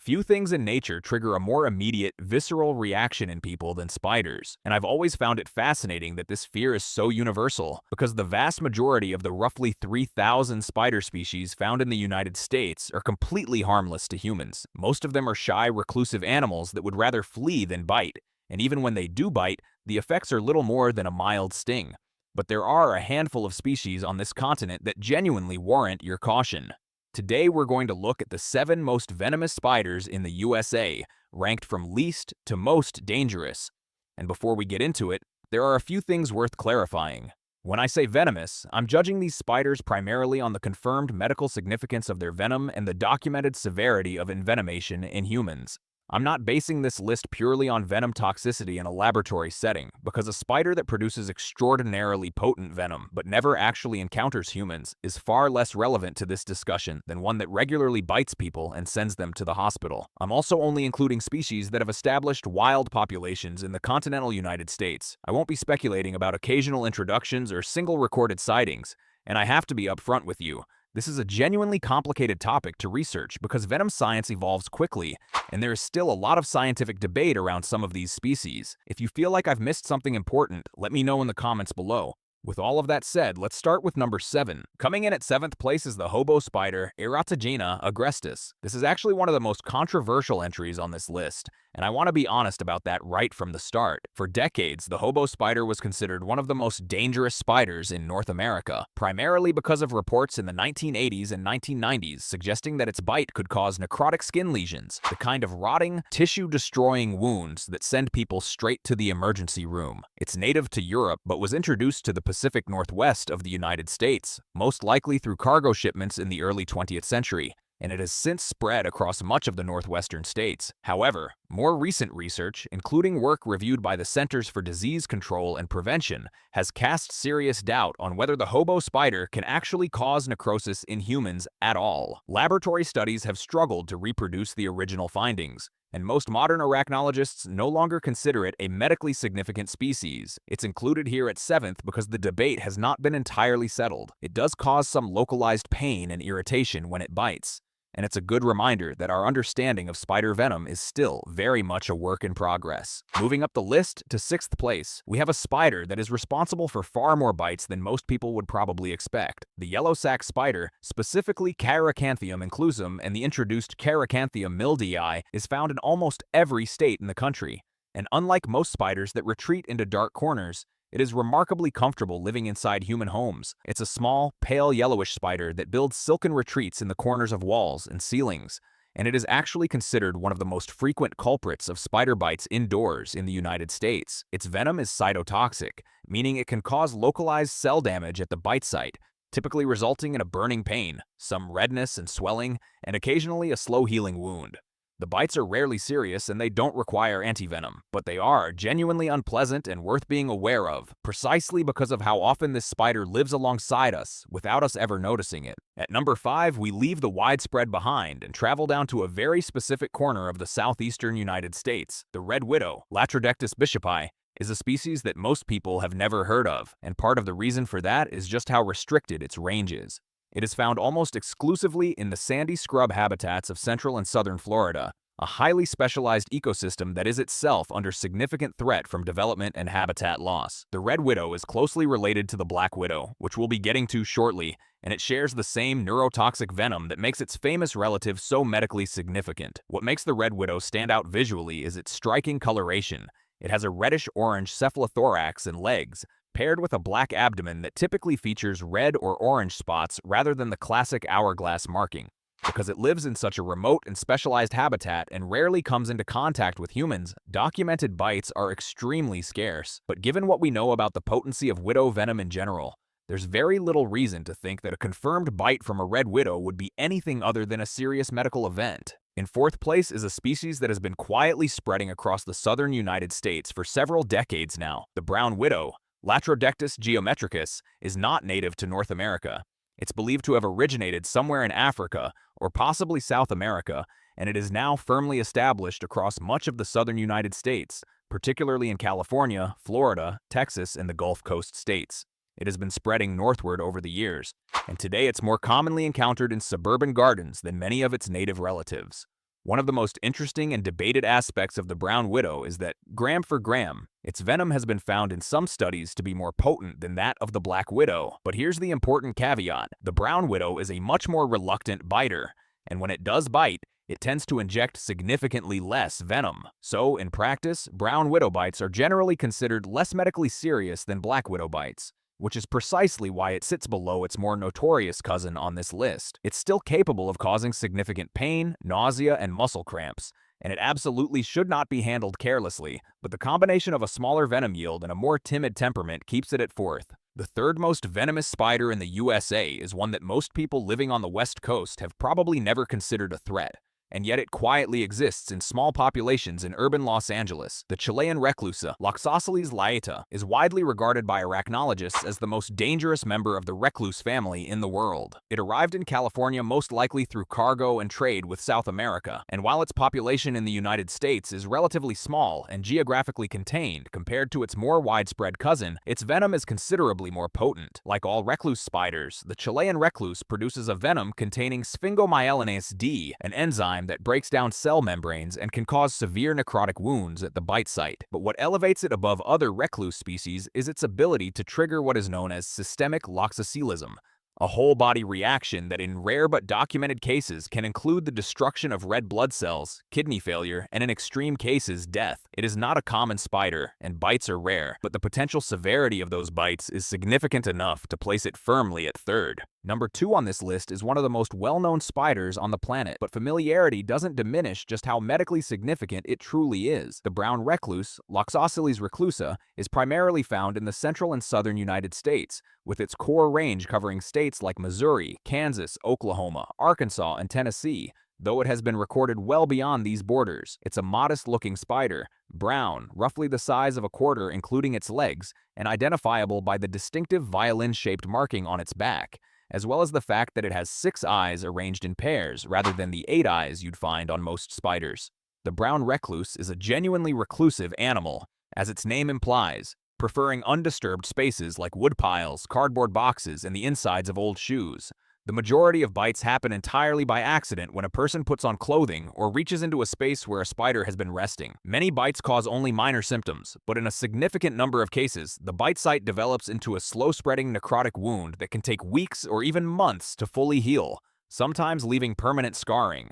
Few things in nature trigger a more immediate, visceral reaction in people than spiders, and I've always found it fascinating that this fear is so universal, because the vast majority of the roughly 3,000 spider species found in the United States are completely harmless to humans. Most of them are shy, reclusive animals that would rather flee than bite, and even when they do bite, the effects are little more than a mild sting. But there are a handful of species on this continent that genuinely warrant your caution. Today we're going to look at the 7 most venomous spiders in the USA, ranked from least to most dangerous. And before we get into it, there are a few things worth clarifying. When I say venomous, I'm judging these spiders primarily on the confirmed medical significance of their venom and the documented severity of envenomation in humans. I'm not basing this list purely on venom toxicity in a laboratory setting, because a spider that produces extraordinarily potent venom but never actually encounters humans is far less relevant to this discussion than one that regularly bites people and sends them to the hospital. I'm also only including species that have established wild populations in the continental United States. I won't be speculating about occasional introductions or single recorded sightings, and I have to be upfront with you. This is a genuinely complicated topic to research because venom science evolves quickly, and there is still a lot of scientific debate around some of these species. If you feel like I've missed something important, let me know in the comments below. With all of that said, let's start with number 7. Coming in at 7th place is the Hobo Spider, Eratogena agrestis. This is actually one of the most controversial entries on this list, and I want to be honest about that right from the start. For decades, the Hobo Spider was considered one of the most dangerous spiders in North America, primarily because of reports in the 1980s and 1990s suggesting that its bite could cause necrotic skin lesions, the kind of rotting, tissue-destroying wounds that send people straight to the emergency room. It's native to Europe, but was introduced to the Pacific Northwest of the United States, most likely through cargo shipments in the early 20th century, and it has since spread across much of the northwestern states. However, more recent research, including work reviewed by the Centers for Disease Control and Prevention, has cast serious doubt on whether the Hobo Spider can actually cause necrosis in humans at all. Laboratory studies have struggled to reproduce the original findings, and most modern arachnologists no longer consider it a medically significant species. It's included here at 7th because the debate has not been entirely settled. It does cause some localized pain and irritation when it bites, and it's a good reminder that our understanding of spider venom is still very much a work in progress. Moving up the list to 6th place, we have a spider that is responsible for far more bites than most people would probably expect. The yellow sac spider, specifically Caracanthium inclusum and the introduced Caracanthium mildii, is found in almost every state in the country. And unlike most spiders that retreat into dark corners, it is remarkably comfortable living inside human homes. It's a small, pale yellowish spider that builds silken retreats in the corners of walls and ceilings, and it is actually considered one of the most frequent culprits of spider bites indoors in the United States. Its venom is cytotoxic, meaning it can cause localized cell damage at the bite site, typically resulting in a burning pain, some redness and swelling, and occasionally a slow healing wound. The bites are rarely serious and they don't require antivenom, but they are genuinely unpleasant and worth being aware of, precisely because of how often this spider lives alongside us without us ever noticing it. At number 5, we leave the widespread behind and travel down to a very specific corner of the southeastern United States. The red widow, Latrodectus bishopi, is a species that most people have never heard of, and part of the reason for that is just how restricted its range is. It is found almost exclusively in the sandy scrub habitats of central and southern Florida, a highly specialized ecosystem that is itself under significant threat from development and habitat loss. The red widow is closely related to the black widow, which we'll be getting to shortly, and it shares the same neurotoxic venom that makes its famous relative so medically significant. What makes the red widow stand out visually is its striking coloration. It has a reddish-orange cephalothorax and legs, paired with a black abdomen that typically features red or orange spots rather than the classic hourglass marking. Because it lives in such a remote and specialized habitat and rarely comes into contact with humans, documented bites are extremely scarce. But given what we know about the potency of widow venom in general, there's very little reason to think that a confirmed bite from a red widow would be anything other than a serious medical event. In 4th place is a species that has been quietly spreading across the southern United States for several decades now. The brown widow, Latrodectus geometricus, is not native to North America. It's believed to have originated somewhere in Africa or possibly South America, and it is now firmly established across much of the southern United States, particularly in California, Florida, Texas, and the Gulf Coast states. It has been spreading northward over the years, and today it's more commonly encountered in suburban gardens than many of its native relatives. One of the most interesting and debated aspects of the brown widow is that, gram for gram, its venom has been found in some studies to be more potent than that of the black widow. But here's the important caveat: the brown widow is a much more reluctant biter, and when it does bite, it tends to inject significantly less venom. So, in practice, brown widow bites are generally considered less medically serious than black widow bites, which is precisely why it sits below its more notorious cousin on this list. It's still capable of causing significant pain, nausea, and muscle cramps, and it absolutely should not be handled carelessly, but the combination of a smaller venom yield and a more timid temperament keeps it at fourth. The third most venomous spider in the USA is one that most people living on the West Coast have probably never considered a threat, and yet it quietly exists in small populations in urban Los Angeles. The Chilean recluse, Loxosceles laeta, is widely regarded by arachnologists as the most dangerous member of the recluse family in the world. It arrived in California most likely through cargo and trade with South America, and while its population in the United States is relatively small and geographically contained compared to its more widespread cousin, its venom is considerably more potent. Like all recluse spiders, the Chilean recluse produces a venom containing sphingomyelinase D, an enzyme that breaks down cell membranes and can cause severe necrotic wounds at the bite site. But what elevates it above other recluse species is its ability to trigger what is known as systemic loxoscelism, a whole-body reaction that in rare but documented cases can include the destruction of red blood cells, kidney failure, and in extreme cases, death. It is not a common spider, and bites are rare, but the potential severity of those bites is significant enough to place it firmly at third. Number 2 on this list is one of the most well-known spiders on the planet, but familiarity doesn't diminish just how medically significant it truly is. The brown recluse, Loxosceles reclusa, is primarily found in the central and southern United States, with its core range covering states like Missouri, Kansas, Oklahoma, Arkansas, and Tennessee. Though it has been recorded well beyond these borders, it's a modest-looking spider, brown, roughly the size of a quarter including its legs, and identifiable by the distinctive violin-shaped marking on its back, as well as the fact that it has 6 eyes arranged in pairs rather than the 8 eyes you'd find on most spiders. The brown recluse is a genuinely reclusive animal, as its name implies, preferring undisturbed spaces like woodpiles, cardboard boxes, and the insides of old shoes. The majority of bites happen entirely by accident when a person puts on clothing or reaches into a space where a spider has been resting. Many bites cause only minor symptoms, but in a significant number of cases, the bite site develops into a slow-spreading necrotic wound that can take weeks or even months to fully heal, sometimes leaving permanent scarring.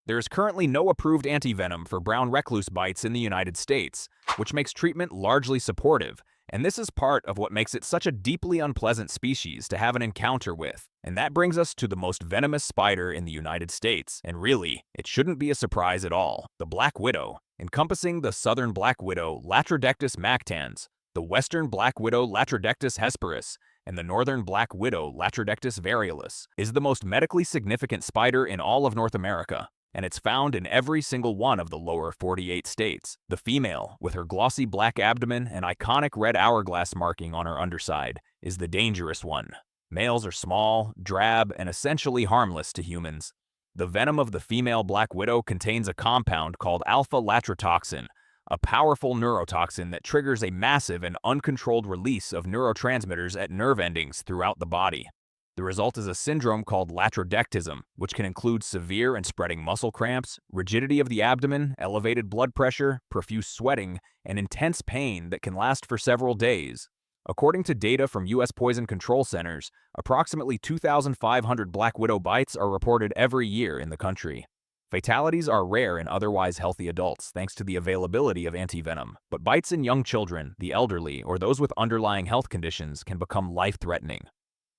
There is currently no approved antivenom for brown recluse bites in the United States, which makes treatment largely supportive, and this is part of what makes it such a deeply unpleasant species to have an encounter with. And that brings us to the most venomous spider in the United States, and really, it shouldn't be a surprise at all: the black widow. Encompassing the southern black widow, Latrodectus mactans, the western black widow, Latrodectus hesperus, and the northern black widow, Latrodectus variolus, is the most medically significant spider in all of North America, and it's found in every single one of the lower 48 states. The female, with her glossy black abdomen and iconic red hourglass marking on her underside, is the dangerous one. Males are small, drab, and essentially harmless to humans. The venom of the female black widow contains a compound called alpha-latrotoxin, a powerful neurotoxin that triggers a massive and uncontrolled release of neurotransmitters at nerve endings throughout the body. The result is a syndrome called latrodectism, which can include severe and spreading muscle cramps, rigidity of the abdomen, elevated blood pressure, profuse sweating, and intense pain that can last for several days. According to data from U.S. poison control centers, approximately 2,500 black widow bites are reported every year in the country. Fatalities are rare in otherwise healthy adults thanks to the availability of antivenom, but bites in young children, the elderly, or those with underlying health conditions can become life-threatening.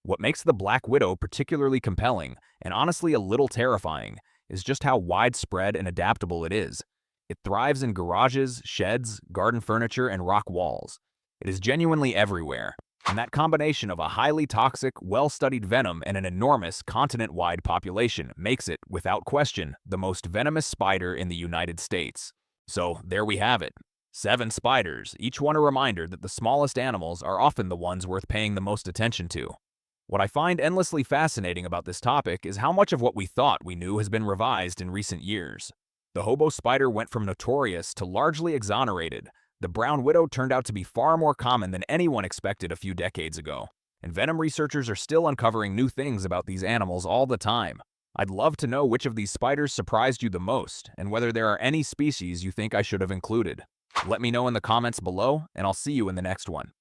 What makes the black widow particularly compelling, and honestly a little terrifying, is just how widespread and adaptable it is. It thrives in garages, sheds, garden furniture, and rock walls. It is genuinely everywhere, and that combination of a highly toxic, well-studied venom and an enormous continent-wide population makes it, without question, the most venomous spider in the United States. So there we have it. 7 spiders, each one a reminder that the smallest animals are often the ones worth paying the most attention to. What I find endlessly fascinating about this topic is how much of what we thought we knew has been revised in recent years. The hobo spider went from notorious to largely exonerated. The brown widow turned out to be far more common than anyone expected a few decades ago. And venom researchers are still uncovering new things about these animals all the time. I'd love to know which of these spiders surprised you the most, and whether there are any species you think I should have included. Let me know in the comments below, and I'll see you in the next one.